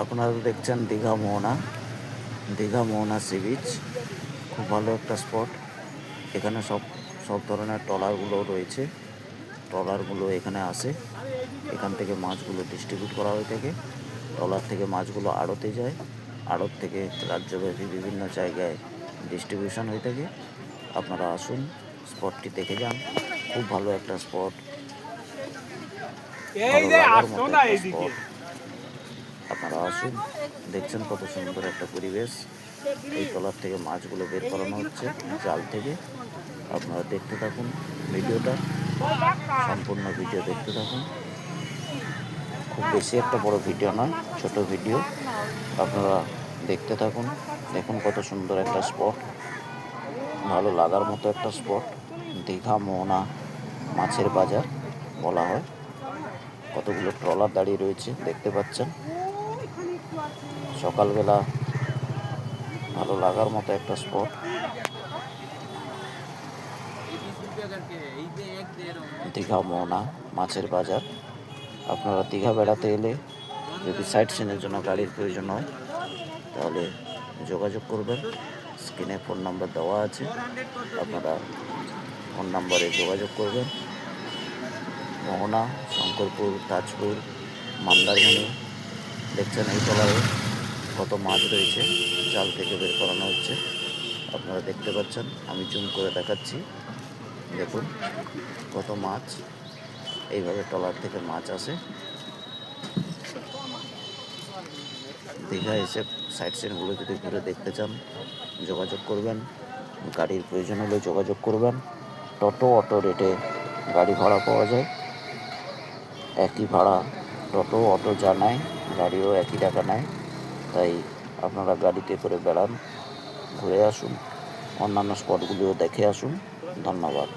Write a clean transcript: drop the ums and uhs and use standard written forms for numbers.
আপনারা দেখছেন দীঘা মোহনা sea beach. খুব ভালো একটা স্পট। এখানে সব ধরনের ট্রলারগুলো রয়েছে। ট্রলারগুলো এখানে আসে, এখান থেকে মাছগুলো ডিস্ট্রিবিউট করা হয়ে থাকে। ট্রলার থেকে মাছগুলো আড়তে যায়, আড়ত থেকে রাজ্যব্যাপী বিভিন্ন জায়গায় ডিস্ট্রিবিউশন হয়ে থাকে। আপনারা আসুন, স্পটটি দেখে যান। খুব ভালো একটা স্পট, ভালো লাগার মতো একটা স্পট। আপনারা আসুন, দেখছেন কত সুন্দর একটা পরিবেশ। এই ট্রলার থেকে মাছগুলো বের করানো হচ্ছে জাল থেকে। আপনারা দেখতে থাকুন ভিডিওটা, সম্পূর্ণ ভিডিও দেখতে থাকুন। খুব বেশি একটা বড় ভিডিও নয়, ছোট ভিডিও। আপনারা দেখতে থাকুন, দেখুন কত সুন্দর একটা স্পট, ভালো লাগার মতো একটা স্পট। দীঘা মোহনা মাছের বাজার বলা হয়। কতগুলো ট্রলার দাঁড়িয়ে রয়েছে দেখতে পাচ্ছেন। সকালবেলা ভালো লাগার মতো একটা স্পট। দীঘা মোহনা মাছের বাজার। আপনারা দীঘা বেড়াতে এলে যদি সাইট সিনের জন্য গাড়ির প্রয়োজন হয় তাহলে যোগাযোগ করবেন। স্ক্রিনে ফোন নাম্বার দেওয়া আছে, আপনারা ফোন নাম্বারে যোগাযোগ করবেন। মোহনা, শঙ্করপুর, তাজপুর, মন্দারমণি। দেখছেন এই ট্রলারে কত মাছ রয়েছে, জাল থেকে বের করানো হচ্ছে। আপনারা দেখতে পাচ্ছেন, আমি জুম করে দেখাচ্ছি। দেখুন কত মাছ, এইভাবে ট্রলার থেকে মাছ আসে। দীঘা এসে সাইট সিনগুলো যদি ঘুরে দেখতে চান যোগাযোগ করবেন। গাড়ির প্রয়োজন হলে যোগাযোগ করবেন। টোটো, অটো রেটে গাড়ি ভাড়া পাওয়া যায়। একই ভাড়া টোটো, অটো যা নেয় গাড়িও একই টাকা নেয়। তাই আপনারা গাড়িতে করে বেড়ান, ঘুরে আসুন, অন্যান্য স্পটগুলিও দেখে আসুন। ধন্যবাদ।